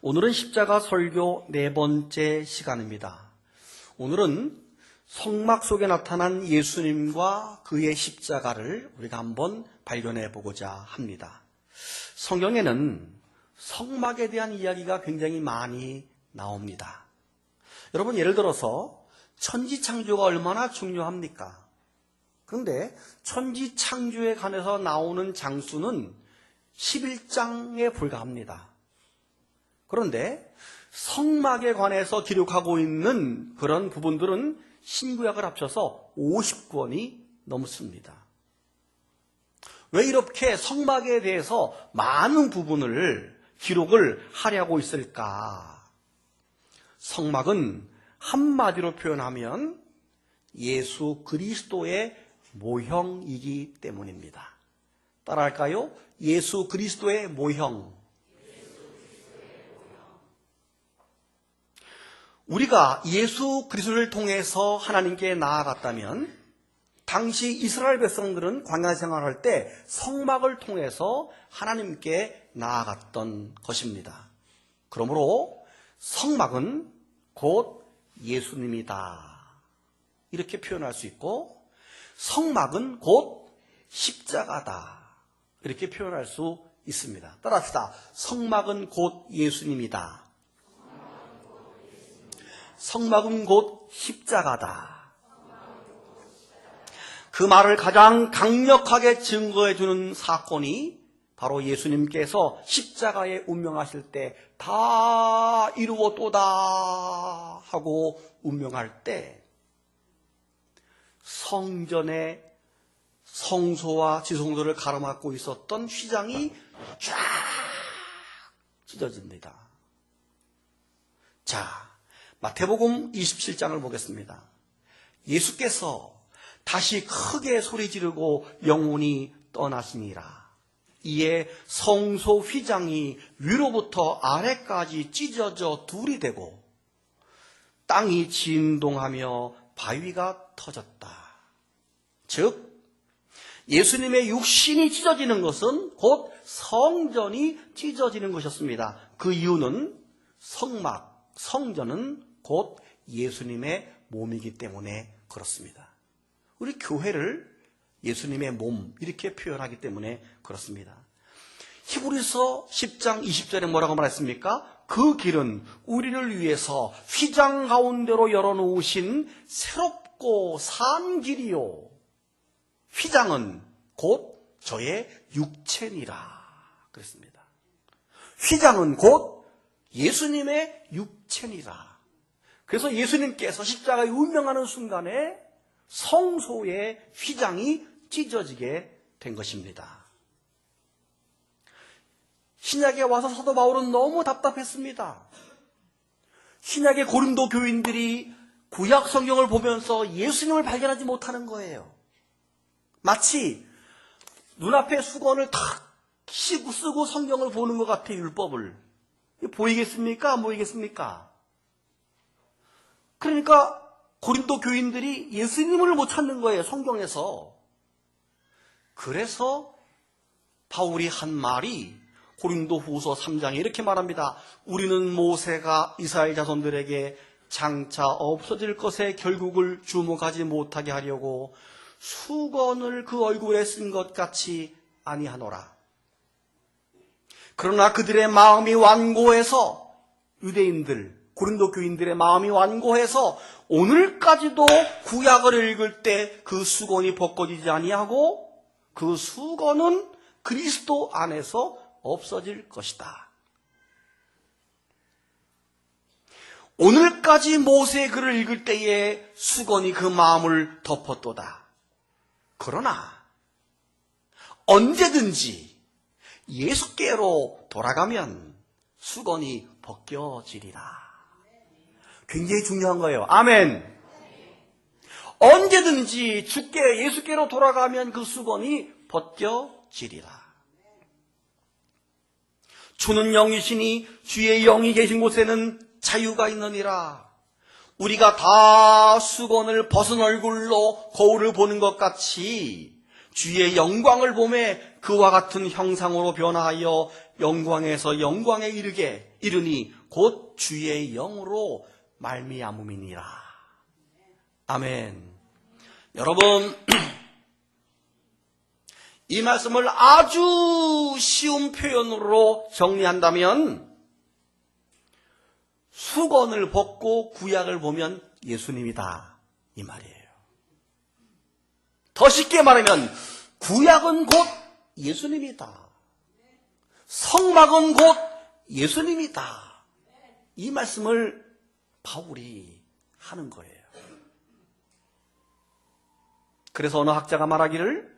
오늘은 십자가 설교 네 번째 시간입니다. 오늘은 성막 속에 나타난 예수님과 그의 십자가를 우리가 한번 발견해 보고자 합니다. 성경에는 성막에 대한 이야기가 굉장히 많이 나옵니다. 여러분, 예를 들어서 천지창조가 얼마나 중요합니까? 그런데 천지창조에 관해서 나오는 장수는 11장에 불과합니다. 그런데 성막에 관해서 기록하고 있는 그런 부분들은 신구약을 합쳐서 50권이 넘습니다. 왜 이렇게 성막에 대해서 많은 부분을 기록을 하려고 있을까? 성막은 한마디로 표현하면 예수 그리스도의 모형이기 때문입니다. 따라할까요? 예수 그리스도의 모형. 우리가 예수 그리스도를 통해서 하나님께 나아갔다면 당시 이스라엘 백성들은 광야 생활할 때 성막을 통해서 하나님께 나아갔던 것입니다. 그러므로 성막은 곧 예수님이다, 이렇게 표현할 수 있고, 성막은 곧 십자가다, 이렇게 표현할 수 있습니다. 따라합시다. 성막은 곧 예수님이다. 성막은 곧 십자가다. 그 말을 가장 강력하게 증거해 주는 사건이 바로 예수님께서 십자가에 운명하실 때 다 이루었도다 하고 운명할 때 성전의 성소와 지성소를 가로막고 있었던 휘장이 쫙 찢어집니다. 자, 마태복음 27장을 보겠습니다. 예수께서 다시 크게 소리 지르고 영혼이 떠나시니라. 이에 성소 휘장이 위로부터 아래까지 찢어져 둘이 되고 땅이 진동하며 바위가 터졌다. 즉 예수님의 육신이 찢어지는 것은 곧 성전이 찢어지는 것이었습니다. 그 이유는 성막, 성전은 곧 예수님의 몸이기 때문에 그렇습니다. 우리 교회를 예수님의 몸, 이렇게 표현하기 때문에 그렇습니다. 히브리서 10장 20절에 뭐라고 말했습니까? 그 길은 우리를 위해서 휘장 가운데로 열어놓으신 새롭고 산 길이요. 휘장은 곧 저의 육체니라 그랬습니다. 휘장은 곧 예수님의 육체니라. 그래서 예수님께서 십자가에 운명하는 순간에 성소의 휘장이 찢어지게 된 것입니다. 신약에 와서 사도 바울은 너무 답답했습니다. 신약의 고린도 교인들이 구약 성경을 보면서 예수님을 발견하지 못하는 거예요. 마치 눈앞에 수건을 탁 쓰고 성경을 보는 것 같아요. 율법을. 보이겠습니까? 안 보이겠습니까? 그러니까 고린도 교인들이 예수님을 못 찾는 거예요, 성경에서. 그래서 바울이 한 말이 고린도 후서 3장에 이렇게 말합니다. 우리는 모세가 이스라엘 자손들에게 장차 없어질 것에 결국을 주목하지 못하게 하려고 수건을 그 얼굴에 쓴 것 같이 아니하노라. 그러나 그들의 마음이 완고해서, 유대인들, 고린도 교인들의 마음이 완고해서 오늘까지도 구약을 읽을 때 그 수건이 벗겨지지 아니하고 그 수건은 그리스도 안에서 없어질 것이다. 오늘까지 모세의 글을 읽을 때에 수건이 그 마음을 덮었도다. 그러나 언제든지 예수께로 돌아가면 수건이 벗겨지리라. 굉장히 중요한 거예요. 아멘. 언제든지 주께 예수께로 돌아가면 그 수건이 벗겨지리라. 주는 영이시니 주의 영이 계신 곳에는 자유가 있느니라. 우리가 다 수건을 벗은 얼굴로 거울을 보는 것 같이 주의 영광을 보매 그와 같은 형상으로 변화하여 영광에서 영광에 이르니 곧 주의 영으로 말미암음이니라. 아멘. 여러분, 이 말씀을 아주 쉬운 표현으로 정리한다면 수건을 벗고 구약을 보면 예수님이다, 이 말이에요. 더 쉽게 말하면 구약은 곧 예수님이다. 성막은 곧 예수님이다. 이 말씀을 바울이 하는 거예요. 그래서 어느 학자가 말하기를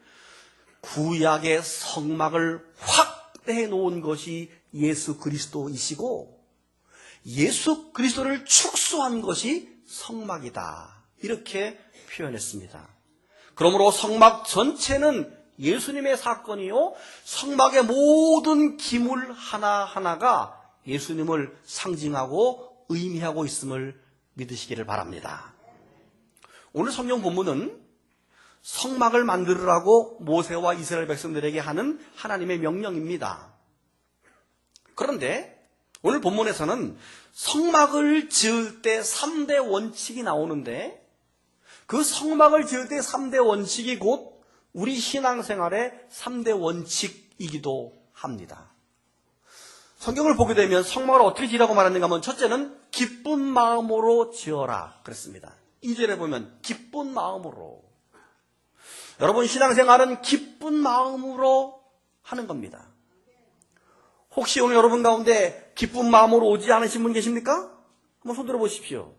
구약의 성막을 확대해 놓은 것이 예수 그리스도이시고 예수 그리스도를 축소한 것이 성막이다. 이렇게 표현했습니다. 그러므로 성막 전체는 예수님의 사건이요, 성막의 모든 기물 하나하나가 예수님을 상징하고 의미하고 있음을 믿으시기를 바랍니다. 오늘 성경 본문은 성막을 만들으라고 모세와 이스라엘 백성들에게 하는 하나님의 명령입니다. 그런데 오늘 본문에서는 성막을 지을 때 3대 원칙이 나오는데 그 성막을 지을 때 3대 원칙이 곧 우리 신앙생활의 3대 원칙이기도 합니다. 성경을 보게 되면 성막을 어떻게 지으라고 말하는가 하면 첫째는 기쁜 마음으로 지어라 그랬습니다. 2절에 보면 기쁜 마음으로. 여러분, 신앙생활은 기쁜 마음으로 하는 겁니다. 혹시 오늘 여러분 가운데 기쁜 마음으로 오지 않으신 분 계십니까? 한번 손 들어보십시오.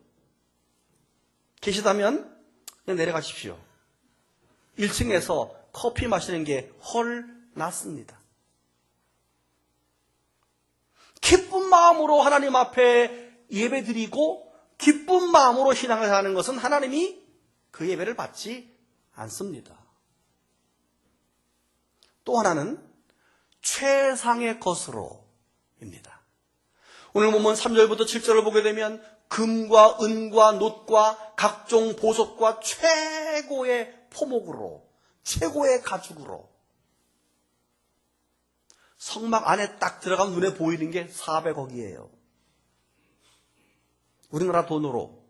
계시다면 그냥 내려가십시오. 1층에서 커피 마시는 게 헐 낫습니다. 기쁜 마음으로 하나님 앞에 예배드리고 기쁜 마음으로 신앙을 하는 것은 하나님이 그 예배를 받지 않습니다. 또 하나는 최상의 것으로입니다. 오늘 보면 3절부터 7절을 보게 되면 금과 은과 놋과 각종 보석과 최고의 포목으로, 최고의 가죽으로 성막 안에 딱 들어가면 눈에 보이는 게 400억이에요. 우리나라 돈으로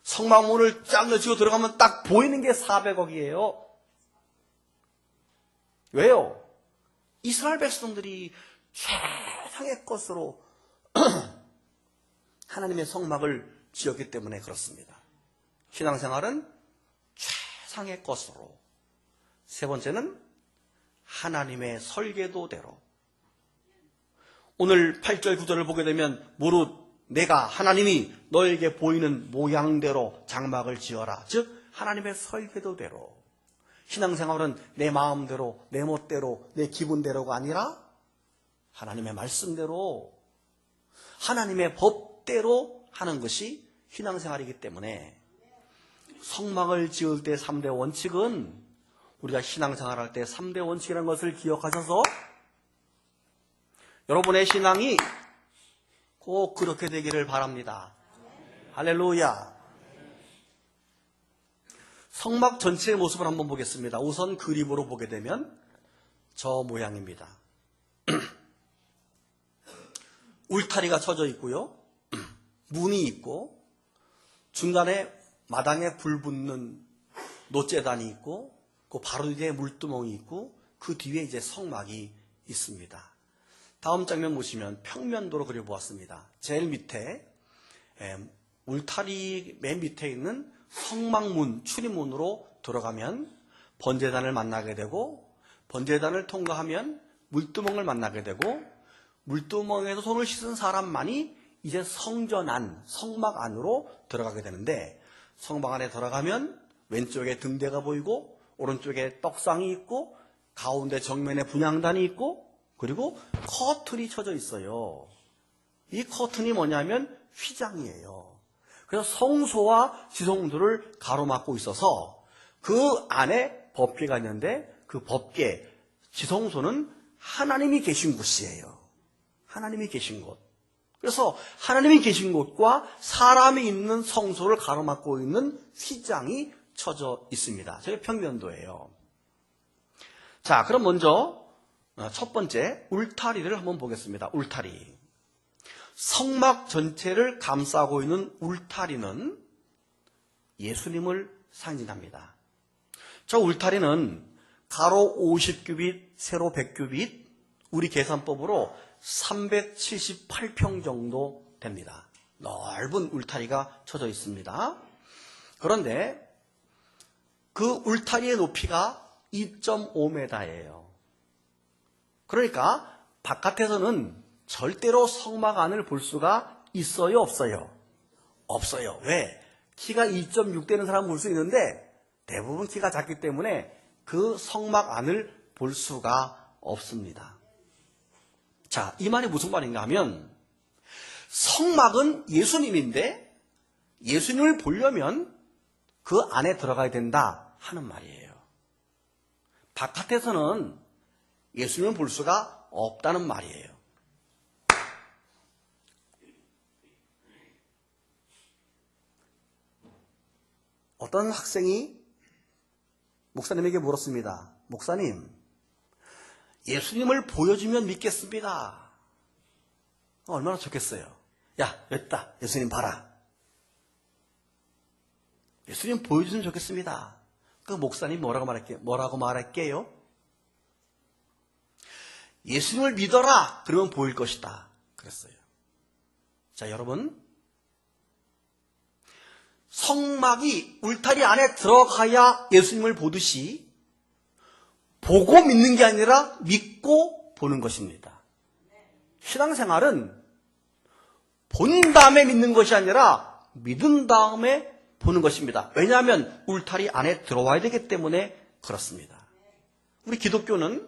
성막 문을 쫙 열치고 들어가면 딱 보이는 게 400억이에요. 왜요? 이스라엘 백성들이 최상의 것으로 하나님의 성막을 지었기 때문에 그렇습니다. 신앙생활은 최상의 것으로. 세 번째는 하나님의 설계도대로. 오늘 8절 9절을 보게 되면 무릇 내가 하나님이 너에게 보이는 모양대로 장막을 지어라. 즉 하나님의 설계도대로. 신앙생활은 내 마음대로, 내 멋대로, 내 기분대로가 아니라 하나님의 말씀대로, 하나님의 법대로 하는 것이 신앙생활이기 때문에 성막을 지을 때 3대 원칙은 우리가 신앙생활할 때 3대 원칙이라는 것을 기억하셔서 여러분의 신앙이 꼭 그렇게 되기를 바랍니다. 할렐루야. 성막 전체의 모습을 한번 보겠습니다. 우선 그림으로 보게 되면 저 모양입니다. 울타리가 쳐져 있고요. 문이 있고 중간에 마당에 불 붙는 놋재단이 있고 그 바로 뒤에 물두멍이 있고 그 뒤에 이제 성막이 있습니다. 다음 장면 보시면 평면도로 그려보았습니다. 제일 밑에 울타리 맨 밑에 있는 성막문, 출입문으로 들어가면 번제단을 만나게 되고 번제단을 통과하면 물두멍을 만나게 되고 물두멍에서 손을 씻은 사람만이 이제 성전 안, 성막 안으로 들어가게 되는데 성막 안에 들어가면 왼쪽에 등대가 보이고 오른쪽에 떡상이 있고 가운데 정면에 분향단이 있고 그리고 커튼이 쳐져 있어요. 이 커튼이 뭐냐면 휘장이에요. 그래서 성소와 지성소를 가로막고 있어서 그 안에 법궤가 있는데 그 법궤, 지성소는 하나님이 계신 곳이에요. 하나님이 계신 곳. 그래서 하나님이 계신 곳과 사람이 있는 성소를 가로막고 있는 휘장이 쳐져 있습니다. 저게 평면도예요. 자, 그럼 먼저 첫 번째 울타리를 한번 보겠습니다. 울타리. 성막 전체를 감싸고 있는 울타리는 예수님을 상징합니다. 저 울타리는 가로 50규빗, 세로 100규빗, 우리 계산법으로 378평 정도 됩니다. 넓은 울타리가 쳐져 있습니다. 그런데 그 울타리의 높이가 2.5m예요. 그러니까 바깥에서는 절대로 성막 안을 볼 수가 있어요, 없어요? 없어요. 왜? 키가 2.6 되는 사람은 볼 수 있는데 대부분 키가 작기 때문에 그 성막 안을 볼 수가 없습니다. 자, 이 말이 무슨 말인가 하면 성막은 예수님인데 예수님을 보려면 그 안에 들어가야 된다 하는 말이에요. 바깥에서는 예수님을 볼 수가 없다는 말이에요. 어떤 학생이 목사님에게 물었습니다. 목사님, 예수님을 보여주면 믿겠습니다. 얼마나 좋겠어요. 야, 여기 있다. 예수님 봐라. 예수님 보여주면 좋겠습니다. 그 목사님 뭐라고 말할게요? 예수님을 믿어라. 그러면 보일 것이다. 그랬어요. 자, 여러분. 성막이 울타리 안에 들어가야 예수님을 보듯이 보고 믿는 게 아니라 믿고 보는 것입니다. 신앙생활은 본 다음에 믿는 것이 아니라 믿은 다음에 보는 것입니다. 왜냐하면 울타리 안에 들어와야 되기 때문에 그렇습니다. 우리 기독교는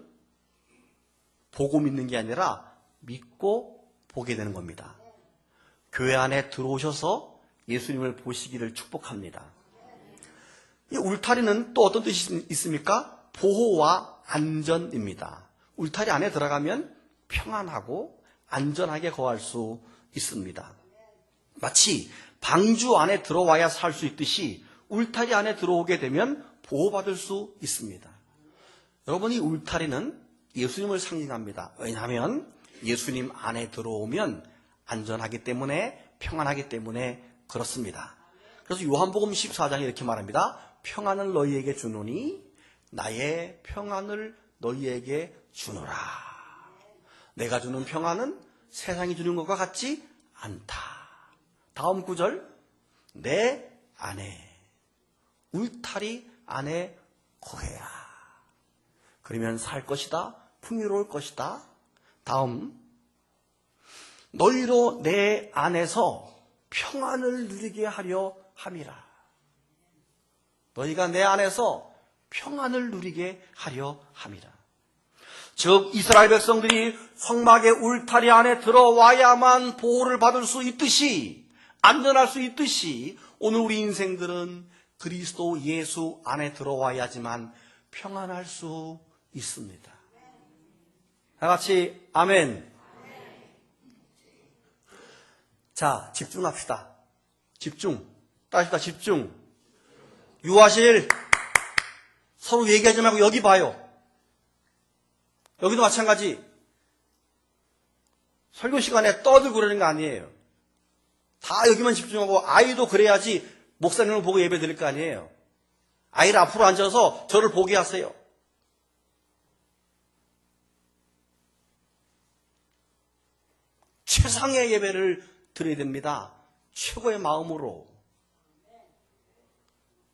보고 믿는 게 아니라 믿고 보게 되는 겁니다. 교회 안에 들어오셔서 예수님을 보시기를 축복합니다. 이 울타리는 또 어떤 뜻이 있습니까? 보호와 안전입니다. 울타리 안에 들어가면 평안하고 안전하게 거할 수 있습니다. 마치 방주 안에 들어와야 살 수 있듯이 울타리 안에 들어오게 되면 보호받을 수 있습니다. 여러분, 이 울타리는 예수님을 상징합니다. 왜냐하면 예수님 안에 들어오면 안전하기 때문에, 평안하기 때문에 그렇습니다. 그래서 요한복음 14장에 이렇게 말합니다. 평안을 너희에게 주노니 나의 평안을 너희에게 주노라. 내가 주는 평안은 세상이 주는 것과 같지 않다. 다음 구절, 내 안에 울타리 안에 거해라. 그러면 살 것이다. 풍요로울 것이다. 다음, 너희로 내 안에서 평안을 누리게 하려 함이라. 너희가 내 안에서 평안을 누리게 하려 함이라. 즉 이스라엘 백성들이 성막의 울타리 안에 들어와야만 보호를 받을 수 있듯이, 안전할 수 있듯이 오늘 우리 인생들은 그리스도 예수 안에 들어와야지만 평안할 수 있습니다. 다 같이 아멘. 자, 집중합시다. 집중. 따라합시다. 집중. 유아실 서로 얘기하지 말고 여기 봐요. 여기도 마찬가지. 설교 시간에 떠들고 그러는 거 아니에요. 다 여기만 집중하고 아이도 그래야지 목사님을 보고 예배 드릴 거 아니에요. 아이를 앞으로 앉아서 저를 보게 하세요. 최상의 예배를 드려야 됩니다. 최고의 마음으로.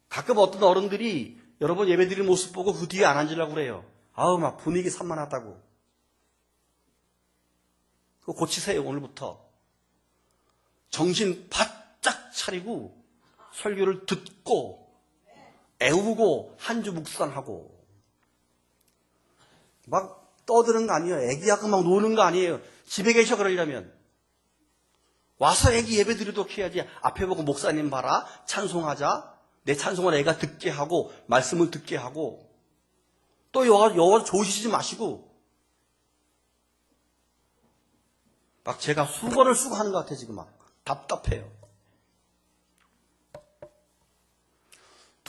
가끔 어떤 어른들이 여러분 예배 드리는 모습 보고 그 뒤에 안 앉으려고 그래요. 아우, 막 분위기 산만하다고. 그거 고치세요, 오늘부터. 정신 바짝 차리고 설교를 듣고 애우고 한 주 묵상하고 막 떠드는 거 아니에요. 애기하고 막 노는 거 아니에요. 집에 계셔 그러려면. 와서 애기 예배 드리도록 해야지. 앞에 보고 목사님 봐라. 찬송하자. 내 찬송을 애가 듣게 하고 말씀을 듣게 하고 또 여와 조시지 마시고 막 제가 수건을 쓰고 하는 것 같아 지금 막 답답해요.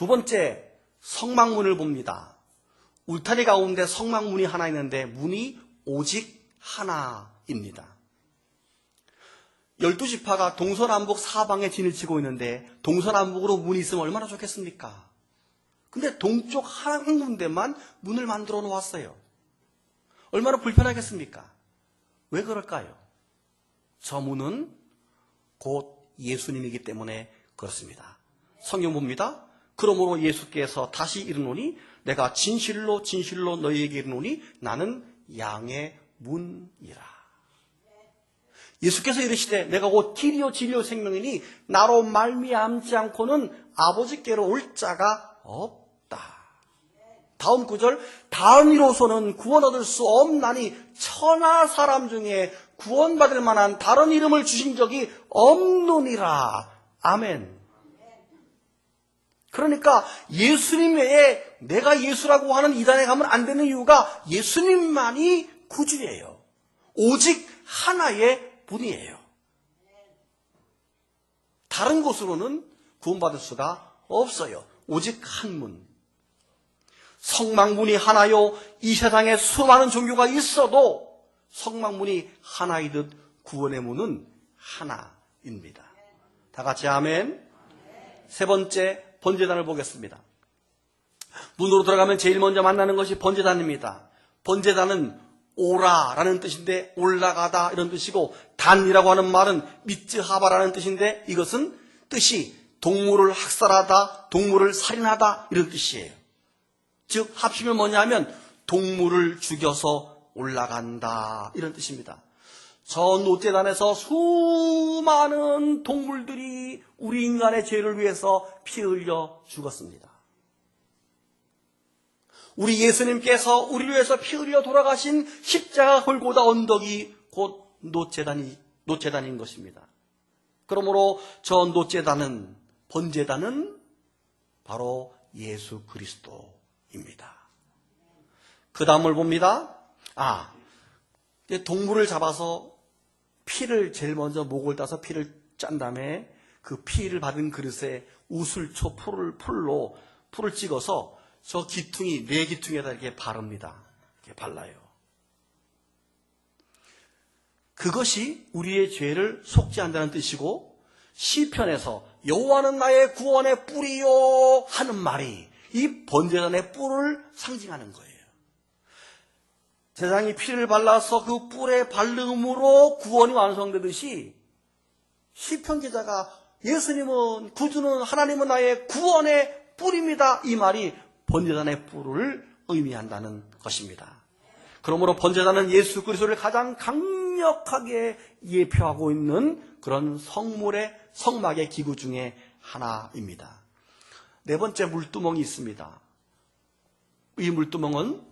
두 번째, 성막문을 봅니다. 울타리 가운데 성막문이 하나 있는데 문이 오직 하나입니다. 12지파가 동서남북 사방에 진을 치고 있는데 동서남북으로 문이 있으면 얼마나 좋겠습니까? 근데 동쪽 한 군데만 문을 만들어 놓았어요. 얼마나 불편하겠습니까? 왜 그럴까요? 저 문은 곧 예수님이기 때문에 그렇습니다. 성경 봅니다. 그러므로 예수께서 다시 이르노니 내가 진실로 진실로 너희에게 이르노니 나는 양의 문이라. 예수께서 이르시되 내가 곧 길이요 진리요 생명이니 나로 말미암지 않고는 아버지께로 올 자가 없다. 다음 구절, 다른 이로서는 구원 얻을 수 없나니 천하 사람 중에 구원받을 만한 다른 이름을 주신 적이 없느니라. 아멘. 그러니까 예수님 외에 내가 예수라고 하는 이단에 가면 안 되는 이유가 예수님만이 구주예요. 오직 하나의 분이에요. 다른 곳으로는 구원받을 수가 없어요. 오직 한 문. 성막문이 하나요. 이 세상에 수많은 종교가 있어도 성막문이 하나이듯 구원의 문은 하나입니다. 다 같이 아멘. 세 번째, 번제단을 보겠습니다. 문으로 들어가면 제일 먼저 만나는 것이 번제단입니다. 번제단은 오라라는 뜻인데 올라가다 이런 뜻이고, 단이라고 하는 말은 미츠하바라는 뜻인데 이것은 뜻이 동물을 학살하다, 동물을 살인하다 이런 뜻이에요. 즉 합치면 뭐냐 하면 동물을 죽여서 올라간다 이런 뜻입니다. 저 노제단에서 수많은 동물들이 우리 인간의 죄를 위해서 피 흘려 죽었습니다. 우리 예수님께서 우리를 위해서 피 흘려 돌아가신 십자가 골고다 언덕이 곧 노제단인 것입니다. 그러므로 저 노제단은, 번제단은 바로 예수 그리스도입니다. 그 다음을 봅니다. 동물을 잡아서 피를 제일 먼저 목을 따서 피를 짠 다음에 그 피를 받은 그릇에 우슬초 풀을 찍어서 저 기퉁이, 뇌 기퉁에다 이렇게 바릅니다. 이렇게 발라요. 그것이 우리의 죄를 속죄한다는 뜻이고, 시편에서 여호와는 나의 구원의 뿔이요 하는 말이 이 번제단의 뿔을 상징하는 거예요. 세상이 피를 발라서 그 뿔에 바름으로 구원이 완성되듯이 시편 기자가 예수님은, 구주는, 하나님은 나의 구원의 뿔입니다, 이 말이 번제단의 뿔을 의미한다는 것입니다. 그러므로 번제단은 예수 그리스도를 가장 강력하게 예표하고 있는 그런 성막의 기구 중에 하나입니다. 네 번째, 물두멍이 있습니다. 이 물두멍은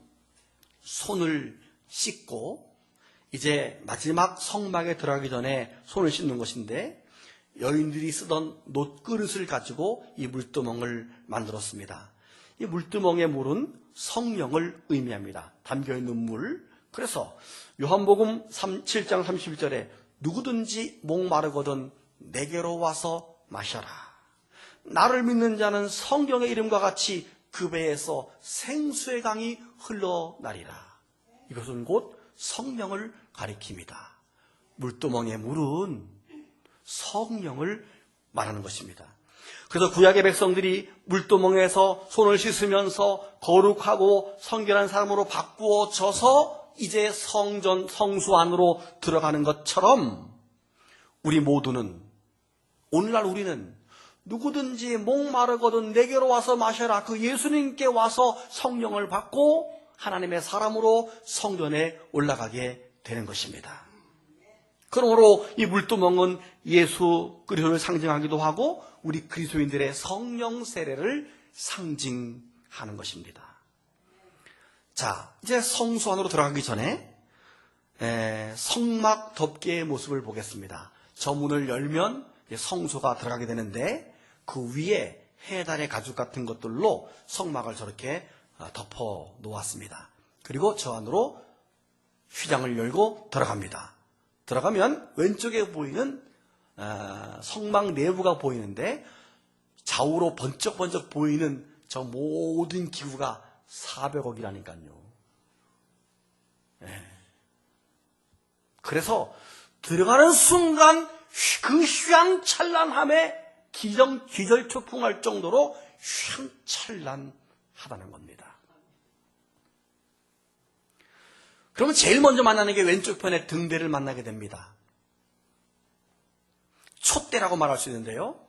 손을 씻고 이제 마지막 성막에 들어가기 전에 손을 씻는 것인데, 여인들이 쓰던 놋그릇을 가지고 이 물두멍을 만들었습니다. 이 물두멍의 물은 성령을 의미합니다. 담겨있는 물. 그래서 요한복음 7장 31절에 누구든지 목마르거든 내게로 와서 마셔라. 나를 믿는 자는 성경의 이름과 같이 그 배에서 생수의 강이 흘러나리라. 이것은 곧 성령을 가리킵니다. 물두멍의 물은 성령을 말하는 것입니다. 그래서 구약의 백성들이 물두멍에서 손을 씻으면서 거룩하고 성결한 사람으로 바꾸어져서 이제 성전, 성수 안으로 들어가는 것처럼 우리 모두는, 오늘날 우리는 누구든지 목마르거든 내게로 와서 마셔라. 그 예수님께 와서 성령을 받고 하나님의 사람으로 성전에 올라가게 되는 것입니다. 그러므로 이 물두멍은 예수 그리스도를 상징하기도 하고 우리 그리스도인들의 성령 세례를 상징하는 것입니다. 자, 이제 성수 안으로 들어가기 전에 성막 덮개의 모습을 보겠습니다. 저 문을 열면 성소가 들어가게 되는데 그 위에 해달의 가죽 같은 것들로 성막을 저렇게 덮어 놓았습니다. 그리고 저 안으로 휘장을 열고 들어갑니다. 들어가면 왼쪽에 보이는 성막 내부가 보이는데 좌우로 번쩍번쩍 보이는 저 모든 기구가 400억이라니까요. 그래서 들어가는 순간 그 휘황찬란함에 기절초풍할 정도로 휘황찬란하다는 겁니다. 그러면 제일 먼저 만나는 게 왼쪽 편의 등대를 만나게 됩니다. 촛대라고 말할 수 있는데요.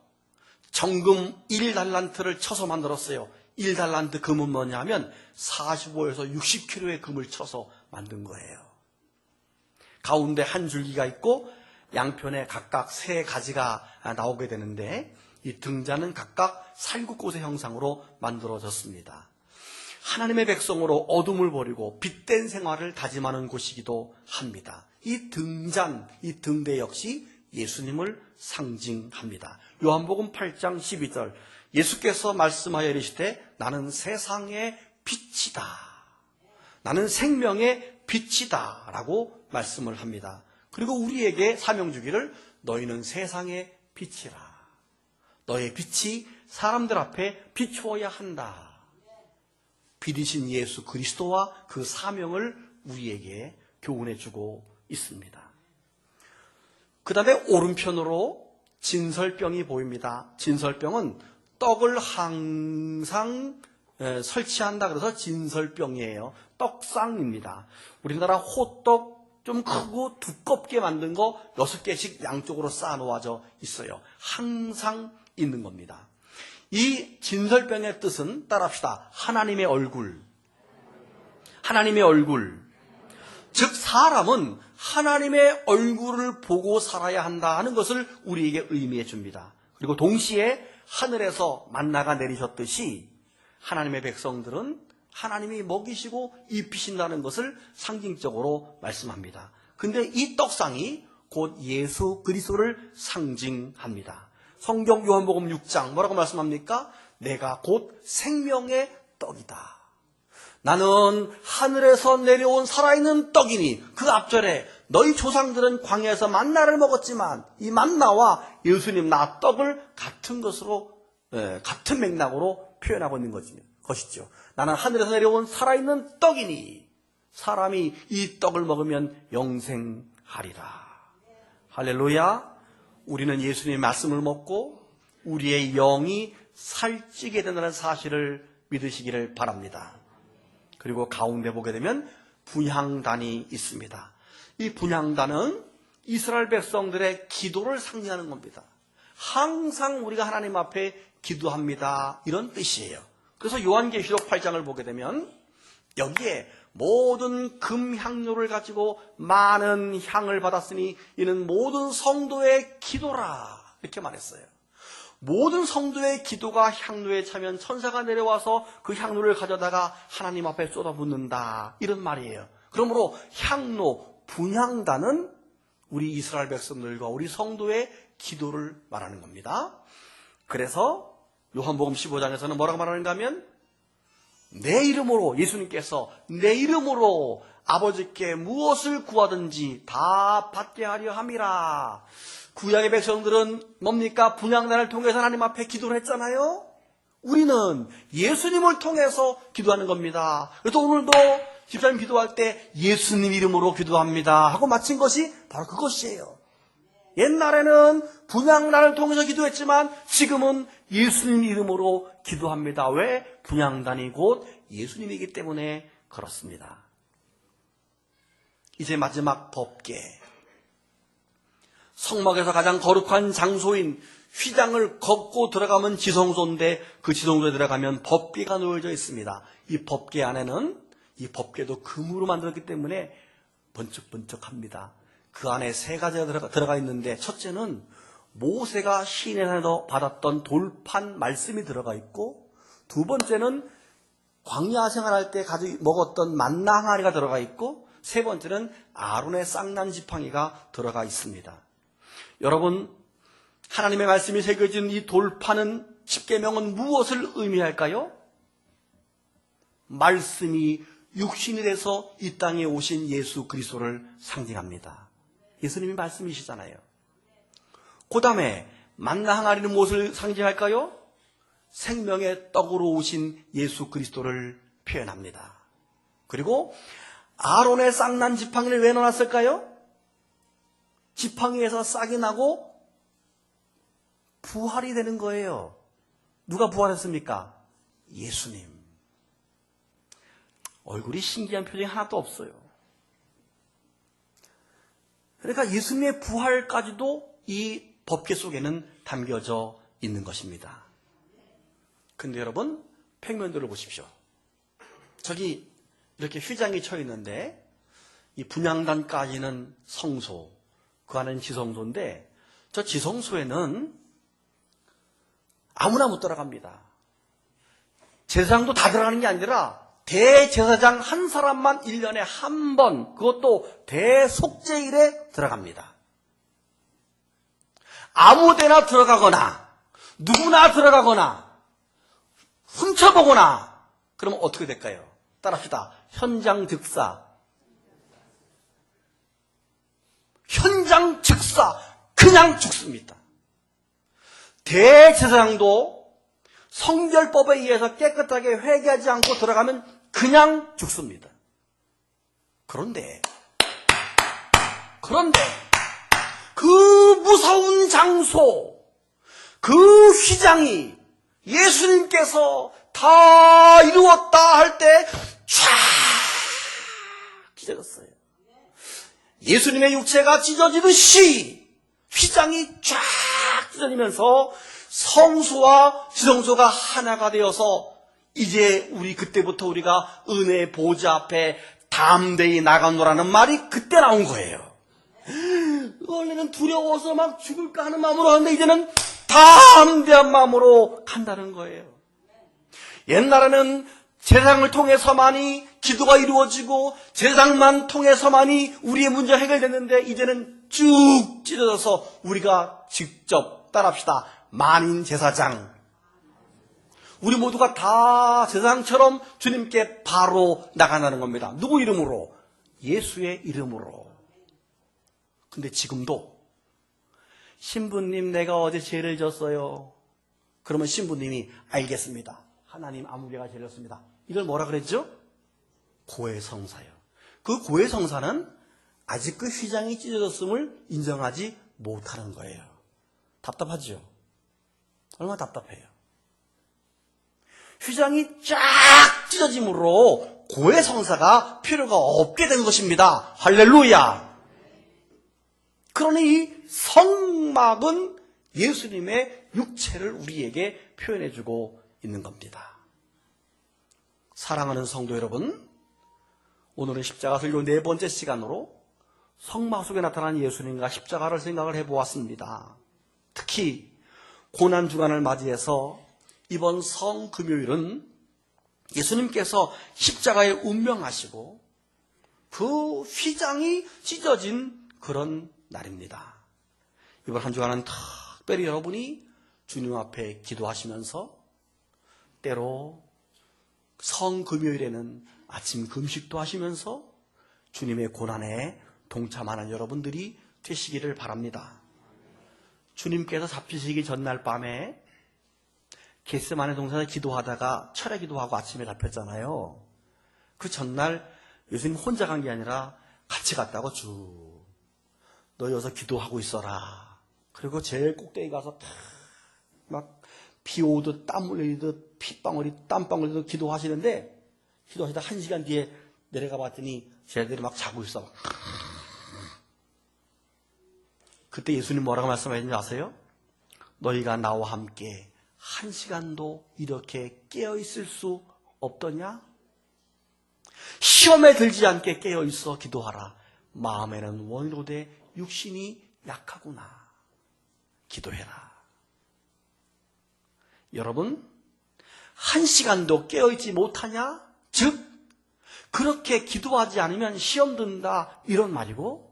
정금 1달란트를 쳐서 만들었어요. 1달란트 금은 뭐냐면 45에서 60kg의 금을 쳐서 만든 거예요. 가운데 한 줄기가 있고 양편에 각각 3가지가 나오게 되는데 이 등잔은 각각 살구꽃의 형상으로 만들어졌습니다. 하나님의 백성으로 어둠을 버리고 빛된 생활을 다짐하는 곳이기도 합니다. 이 등잔, 이 등대 역시 예수님을 상징합니다. 요한복음 8장 12절 예수께서 말씀하여 이르시되 나는 세상의 빛이다. 나는 생명의 빛이다 라고 말씀을 합니다. 그리고 우리에게 사명 주기를 너희는 세상의 빛이라. 너의 빛이 사람들 앞에 비추어야 한다. 빛이신 예수 그리스도와 그 사명을 우리에게 교훈해 주고 있습니다. 그 다음에 오른편으로 진설병이 보입니다. 진설병은 떡을 항상 설치한다 그래서 진설병이에요. 떡상입니다. 우리나라 호떡 좀 크고 두껍게 만든 거 6개씩 양쪽으로 쌓아놓아져 있어요. 항상 있는 겁니다. 이 진설병의 뜻은 따라합시다. 하나님의 얼굴. 하나님의 얼굴. 즉 사람은 하나님의 얼굴을 보고 살아야 한다 하는 것을 우리에게 의미해 줍니다. 그리고 동시에 하늘에서 만나가 내리셨듯이 하나님의 백성들은 하나님이 먹이시고 입히신다는 것을 상징적으로 말씀합니다. 근데 이 떡상이 곧 예수 그리스도를 상징합니다. 성경 요한복음 6장 뭐라고 말씀합니까? 내가 곧 생명의 떡이다. 나는 하늘에서 내려온 살아있는 떡이니 그 앞절에 너희 조상들은 광야에서 만나를 먹었지만 이 만나와 예수님 나 떡을 같은 것으로 같은 맥락으로 표현하고 있는 것이죠. 나는 하늘에서 내려온 살아있는 떡이니 사람이 이 떡을 먹으면 영생하리라. 할렐루야. 우리는 예수님의 말씀을 먹고 우리의 영이 살찌게 된다는 사실을 믿으시기를 바랍니다. 그리고 가운데 보게 되면 분향단이 있습니다. 이 분향단은 이스라엘 백성들의 기도를 상징하는 겁니다. 항상 우리가 하나님 앞에 기도합니다. 이런 뜻이에요. 그래서 요한계시록 8장을 보게 되면 여기에 모든 금향료를 가지고 많은 향을 받았으니 이는 모든 성도의 기도라 이렇게 말했어요. 모든 성도의 기도가 향로에 차면 천사가 내려와서 그 향로를 가져다가 하나님 앞에 쏟아붓는다 이런 말이에요. 그러므로 향로, 분향단은 우리 이스라엘 백성들과 우리 성도의 기도를 말하는 겁니다. 그래서 요한복음 15장에서는 뭐라고 말하는가 하면 내 이름으로 예수님께서 내 이름으로 아버지께 무엇을 구하든지 다 받게 하려 함이라. 구약의 백성들은 뭡니까? 분향단을 통해서 하나님 앞에 기도를 했잖아요. 우리는 예수님을 통해서 기도하는 겁니다. 그래서 오늘도 집사님 기도할 때 예수님 이름으로 기도합니다 하고 마친 것이 바로 그것이에요. 옛날에는 분향단을 통해서 기도했지만 지금은 예수님 이름으로 기도합니다. 왜? 분향단이 곧 예수님이기 때문에 그렇습니다. 이제 마지막 법궤. 성막에서 가장 거룩한 장소인 휘장을 걷고 들어가면 지성소인데 그 지성소에 들어가면 법궤가 놓여져 있습니다. 이 법궤 안에는 이 법궤도 금으로 만들었기 때문에 번쩍번쩍합니다. 그 안에 3가지가 들어가 있는데 첫째는 모세가 시내에서 받았던 돌판 말씀이 들어가 있고 두 번째는 광야 생활할 때 먹었던 만나 항아리가 들어가 있고 세 번째는 아론의 쌍난 지팡이가 들어가 있습니다. 여러분 하나님의 말씀이 새겨진 이 돌판은 십계명은 무엇을 의미할까요? 말씀이 육신이 돼서 이 땅에 오신 예수 그리스도를 상징합니다. 예수님이 말씀이시잖아요. 그 다음에 만나 항아리는 무엇을 상징할까요? 생명의 떡으로 오신 예수 그리스도를 표현합니다. 그리고 아론의 싹난 지팡이를 왜 넣어놨을까요? 지팡이에서 싹이 나고 부활이 되는 거예요. 누가 부활했습니까? 예수님. 얼굴이 신기한 표정이 하나도 없어요. 그러니까 예수님의 부활까지도 이 법궤 속에는 담겨져 있는 것입니다. 근데 여러분, 평면도를 보십시오. 저기 이렇게 휘장이 쳐 있는데 이 분향단까지는 성소, 그 안에는 지성소인데 저 지성소에는 아무나 못 들어갑니다. 제사장도 다 들어가는 게 아니라 대제사장 한 사람만 1년에 한 번, 그것도 대속죄일에 들어갑니다. 아무데나 들어가거나 누구나 들어가거나 훔쳐보거나 그러면 어떻게 될까요? 따라합시다. 현장 즉사. 현장 즉사. 그냥 죽습니다. 대제사장도 성결법에 의해서 깨끗하게 회개하지 않고 들어가면 그냥 죽습니다. 그런데 그 무서운 장소, 그 휘장이 예수님께서 다 이루었다 할 때 쫙 찢어졌어요. 예수님의 육체가 찢어지듯이 휘장이 쫙 찢어지면서 성소와 지성소가 하나가 되어서 이제 그때부터 우리가 은혜의 보좌 앞에 담대히 나가노라는 말이 그때 나온 거예요. 원래는 두려워서 막 죽을까 하는 마음으로 하는데 이제는 담대한 마음으로 간다는 거예요. 옛날에는 제사장을 통해서만이 기도가 이루어지고 제사장만 통해서만이 우리의 문제가 해결됐는데 이제는 쭉 찢어져서 우리가 직접 따라합시다. 만인 제사장. 우리 모두가 다 제사장처럼 주님께 바로 나가는 겁니다. 누구 이름으로? 예수의 이름으로. 근데 지금도 신부님 내가 어제 죄를 졌어요. 그러면 신부님이 알겠습니다. 하나님 아무개가 죄를 졌습니다. 이걸 뭐라 그랬죠? 고해성사요. 그 고해성사는 아직 그 휘장이 찢어졌음을 인정하지 못하는 거예요. 답답하죠? 얼마나 답답해요. 휘장이 쫙 찢어짐으로 고해성사가 필요가 없게 된 것입니다. 할렐루야. 그러니 이 성막은 예수님의 육체를 우리에게 표현해주고 있는 겁니다. 사랑하는 성도 여러분, 오늘은 십자가 설교 4번째 시간으로 성막 속에 나타난 예수님과 십자가를 생각을 해보았습니다. 특히 고난주간을 맞이해서 이번 성금요일은 예수님께서 십자가에 운명하시고 그 휘장이 찢어진 그런 날입니다. 이번 한 주간은 특별히 여러분이 주님 앞에 기도하시면서 때로 성금요일에는 아침 금식도 하시면서 주님의 고난에 동참하는 여러분들이 되시기를 바랍니다. 주님께서 잡히시기 전날 밤에 겟세마네 동산에 기도하다가 철야 기도하고 아침에 잡혔잖아요. 그 전날 예수님 혼자 간 게 아니라 같이 갔다고 쭉 너 여기서 기도하고 있어라. 그리고 제일 꼭대기 가서 막 비 오듯 땀 흘리듯 핏방울이 땀방울 흘리듯 기도하시는데 기도하시다 1시간 뒤에 내려가 봤더니 쟤들이 막 자고 있어. 그때 예수님 뭐라고 말씀하셨는지 아세요? 너희가 나와 함께 1시간도 이렇게 깨어있을 수 없더냐? 시험에 들지 않게 깨어있어 기도하라. 마음에는 원로되 육신이 약하구나. 기도해라. 여러분, 1시간도 깨어있지 못하냐? 즉 그렇게 기도하지 않으면 시험 든다 이런 말이고,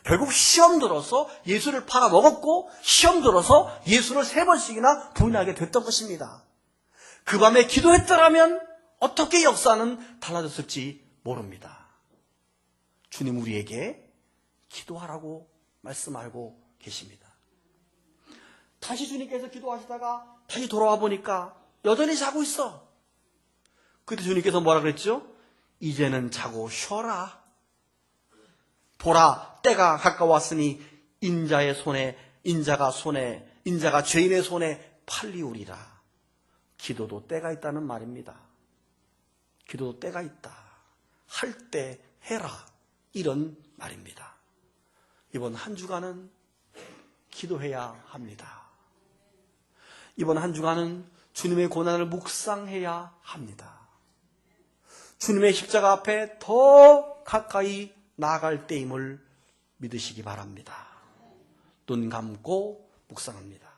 결국 시험 들어서 예수를 팔아먹었고 시험 들어서 예수를 3번씩이나 부인하게 됐던 것입니다. 그 밤에 기도했더라면 어떻게 역사는 달라졌을지 모릅니다. 주님 우리에게 기도하라고 말씀하고 계십니다. 다시 주님께서 기도하시다가 다시 돌아와 보니까 여전히 자고 있어. 그때 주님께서 뭐라 그랬죠? 이제는 자고 쉬어라. 보라, 때가 가까웠으니 인자가 죄인의 손에 팔리우리라. 기도도 때가 있다는 말입니다. 기도도 때가 있다. 할 때 해라. 이런 말입니다. 이번 한 주간은 기도해야 합니다. 이번 한 주간은 주님의 고난을 묵상해야 합니다. 주님의 십자가 앞에 더 가까이 나아갈 때임을 믿으시기 바랍니다. 눈 감고 묵상합니다.